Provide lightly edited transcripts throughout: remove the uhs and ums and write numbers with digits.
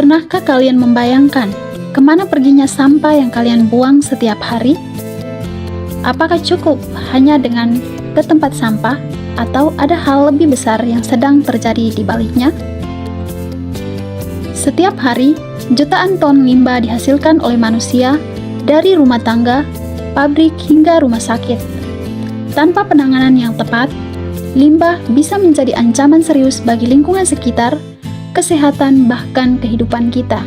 Pernahkah kalian membayangkan kemana perginya sampah yang kalian buang setiap hari? Apakah cukup hanya dengan ke tempat sampah, atau ada hal lebih besar yang sedang terjadi di baliknya? Setiap hari, jutaan ton limbah dihasilkan oleh manusia dari rumah tangga, pabrik, hingga rumah sakit. Tanpa penanganan yang tepat, limbah bisa menjadi ancaman serius bagi lingkungan sekitar, kesehatan, bahkan kehidupan kita.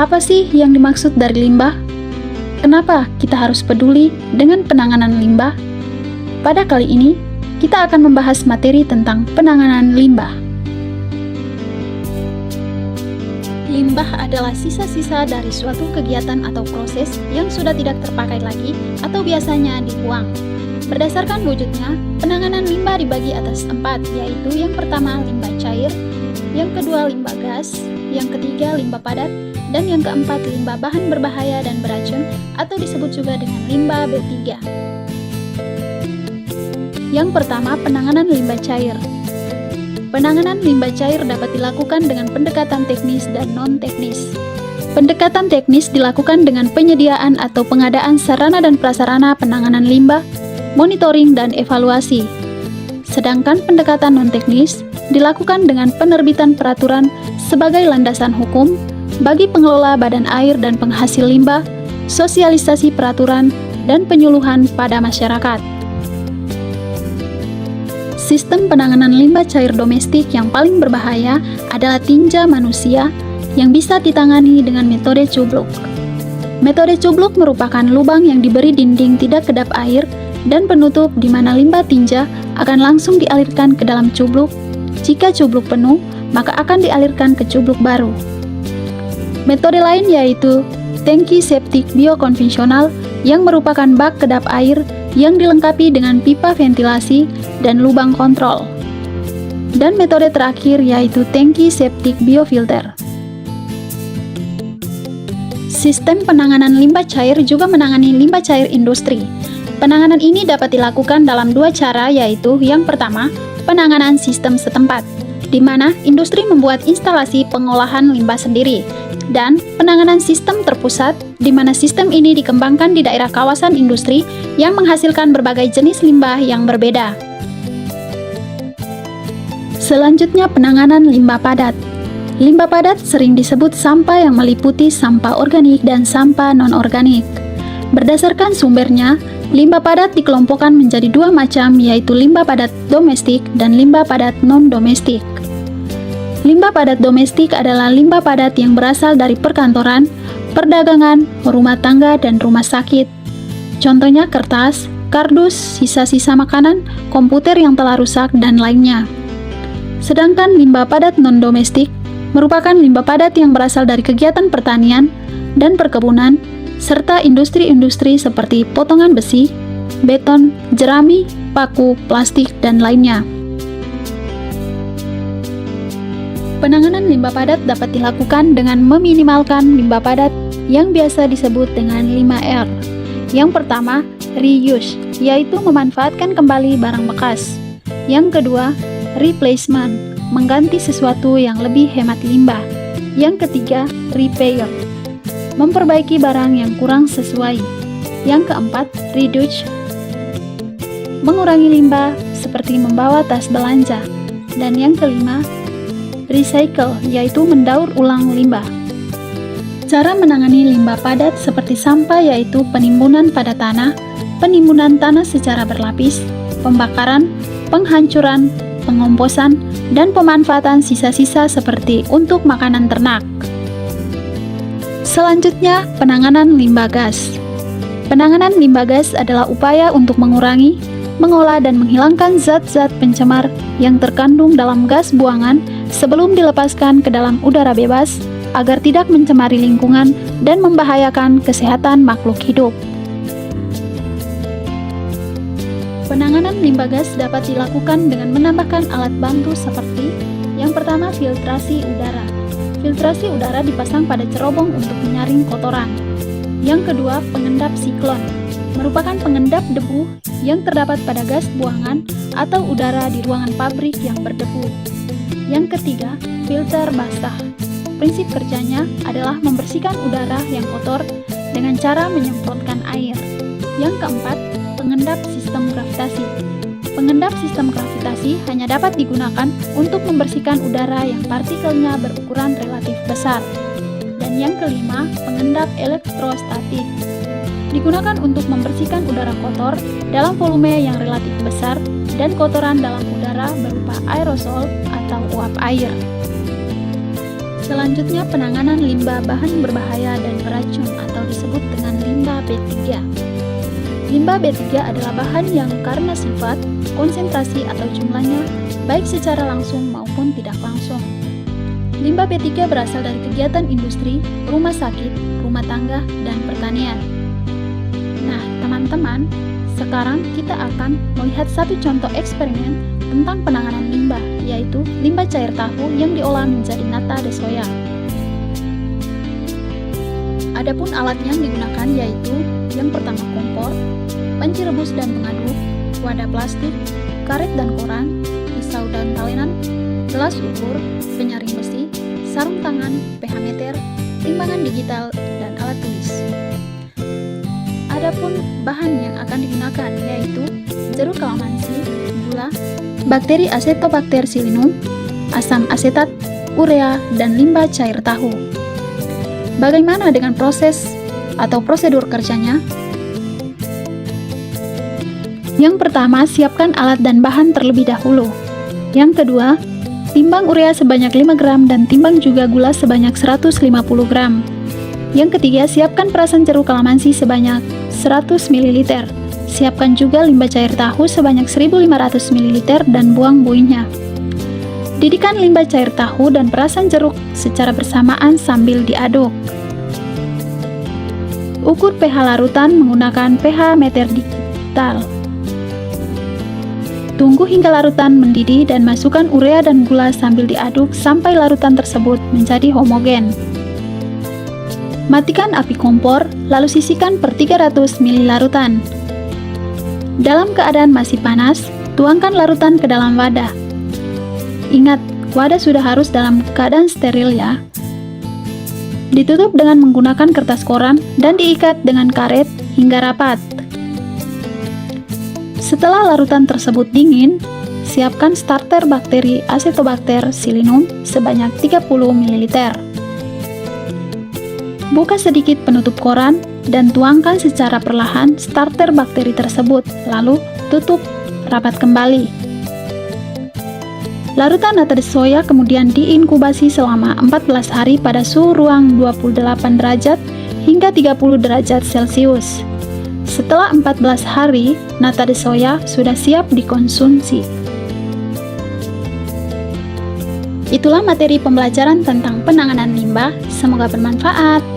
Apa sih yang dimaksud dari limbah? Kenapa kita harus peduli dengan penanganan limbah? Pada kali ini, kita akan membahas materi tentang penanganan limbah. Limbah adalah sisa-sisa dari suatu kegiatan atau proses yang sudah tidak terpakai lagi atau biasanya dibuang. Berdasarkan wujudnya, penanganan limbah dibagi atas 4, yaitu yang pertama limbah cair, yang kedua limbah gas, yang ketiga limbah padat, dan yang keempat limbah bahan berbahaya dan beracun atau disebut juga dengan limbah B3. Yang pertama, penanganan limbah cair. Penanganan limbah cair dapat dilakukan dengan pendekatan teknis dan non-teknis. Pendekatan teknis dilakukan dengan penyediaan atau pengadaan sarana dan prasarana penanganan limbah, monitoring, dan evaluasi. Sedangkan pendekatan non-teknis dilakukan dengan penerbitan peraturan sebagai landasan hukum bagi pengelola badan air dan penghasil limbah, sosialisasi peraturan, dan penyuluhan pada masyarakat. Sistem penanganan limbah cair domestik yang paling berbahaya adalah tinja manusia yang bisa ditangani dengan metode cubluk. Metode cubluk merupakan lubang yang diberi dinding tidak kedap air dan penutup di mana limbah tinja akan langsung dialirkan ke dalam cubluk. Jika cubluk penuh, maka akan dialirkan ke cubluk baru. Metode lain yaitu tangki septik biokonvensional yang merupakan bak kedap air yang dilengkapi dengan pipa ventilasi dan lubang kontrol. Dan metode terakhir yaitu tangki septik biofilter. Sistem penanganan limbah cair juga menangani limbah cair industri. Penanganan ini dapat dilakukan dalam 2 cara, yaitu yang pertama, penanganan sistem setempat, di mana industri membuat instalasi pengolahan limbah sendiri, dan penanganan sistem terpusat, di mana sistem ini dikembangkan di daerah kawasan industri yang menghasilkan berbagai jenis limbah yang berbeda. Selanjutnya, penanganan limbah padat. Limbah padat sering disebut sampah yang meliputi sampah organik dan sampah non-organik. Berdasarkan sumbernya, limbah padat dikelompokkan menjadi 2 macam, yaitu limbah padat domestik dan limbah padat non-domestik. Limbah padat domestik adalah limbah padat yang berasal dari perkantoran, perdagangan, rumah tangga, dan rumah sakit. Contohnya kertas, kardus, sisa-sisa makanan, komputer yang telah rusak, dan lainnya. Sedangkan limbah padat non-domestik merupakan limbah padat yang berasal dari kegiatan pertanian dan perkebunan, serta industri-industri seperti potongan besi, beton, jerami, paku, plastik, dan lainnya. Penanganan limbah padat dapat dilakukan dengan meminimalkan limbah padat yang biasa disebut dengan 5R. Yang pertama, reuse, yaitu memanfaatkan kembali barang bekas. Yang kedua, replacement, mengganti sesuatu yang lebih hemat limbah. Yang ketiga, repair, memperbaiki barang yang kurang sesuai. Yang keempat, reduce, mengurangi limbah seperti membawa tas belanja. Dan yang kelima, recycle, yaitu mendaur ulang limbah. Cara menangani limbah padat seperti sampah yaitu penimbunan pada tanah, penimbunan tanah secara berlapis, pembakaran, penghancuran, pengomposan, dan pemanfaatan sisa-sisa seperti untuk makanan ternak. Selanjutnya, penanganan limbah gas. Penanganan limbah gas adalah upaya untuk mengurangi, mengolah, dan menghilangkan zat-zat pencemar yang terkandung dalam gas buangan sebelum dilepaskan ke dalam udara bebas agar tidak mencemari lingkungan dan membahayakan kesehatan makhluk hidup. Penanganan limbah gas dapat dilakukan dengan menambahkan alat bantu seperti yang pertama, filtrasi udara. Filtrasi udara dipasang pada cerobong untuk menyaring kotoran. Yang kedua, pengendap siklon, merupakan pengendap debu yang terdapat pada gas buangan atau udara di ruangan pabrik yang berdebu. Yang ketiga, filter basah, prinsip kerjanya adalah membersihkan udara yang kotor dengan cara menyemprotkan air. Yang keempat, pengendap sistem gravitasi. Pengendap sistem gravitasi hanya dapat digunakan untuk membersihkan udara yang partikelnya berukuran relatif besar. Dan yang kelima, pengendap elektrostatik. Digunakan untuk membersihkan udara kotor dalam volume yang relatif besar dan kotoran dalam udara berupa aerosol atau uap air. Selanjutnya, penanganan limbah bahan berbahaya dan beracun atau disebut dengan limbah B3. Limbah B3 adalah bahan yang karena sifat, konsentrasi atau jumlahnya baik secara langsung maupun tidak langsung. Limbah B3 berasal dari kegiatan industri, rumah sakit, rumah tangga, dan pertanian. Nah, teman-teman, sekarang kita akan melihat satu contoh eksperimen tentang penanganan limbah, yaitu limbah cair tahu yang diolah menjadi nata de soya. Adapun alat yang digunakan yaitu yang pertama kompor, panci rebus dan pengaduk, wadah plastik, karet dan koran, pisau dan talenan, gelas ukur, penyaring besi, sarung tangan, pH meter, timbangan digital, dan alat tulis. Adapun bahan yang akan digunakan yaitu jeruk kalamansi, gula, bakteri Acetobacter silinum, asam asetat, urea, dan limbah cair tahu. Bagaimana dengan proses atau prosedur kerjanya? Yang pertama, siapkan alat dan bahan terlebih dahulu. Yang kedua, timbang urea sebanyak 5 gram dan timbang juga gula sebanyak 150 gram. Yang ketiga, siapkan perasan jeruk kalamansi sebanyak 100 ml. Siapkan juga limbah cair tahu sebanyak 1500 ml dan buang buihnya. Didihkan limbah cair tahu dan perasan jeruk secara bersamaan sambil diaduk. Ukur pH larutan menggunakan pH meter digital. Tunggu hingga larutan mendidih dan masukkan urea dan gula sambil diaduk sampai larutan tersebut menjadi homogen. Matikan api kompor, lalu sisihkan per 300 ml larutan. Dalam keadaan masih panas, tuangkan larutan ke dalam wadah. Ingat, wadah sudah harus dalam keadaan steril ya. Ditutup dengan menggunakan kertas koran dan diikat dengan karet hingga rapat. Setelah larutan tersebut dingin, siapkan starter bakteri Acetobacter silinum sebanyak 30 ml. Buka sedikit penutup koran dan tuangkan secara perlahan starter bakteri tersebut, lalu tutup rapat kembali. Larutan nata de soya kemudian diinkubasi selama 14 hari pada suhu ruang 28 derajat hingga 30 derajat Celcius. Setelah 14 hari, nata de soya sudah siap dikonsumsi. Itulah materi pembelajaran tentang penanganan limbah. Semoga bermanfaat.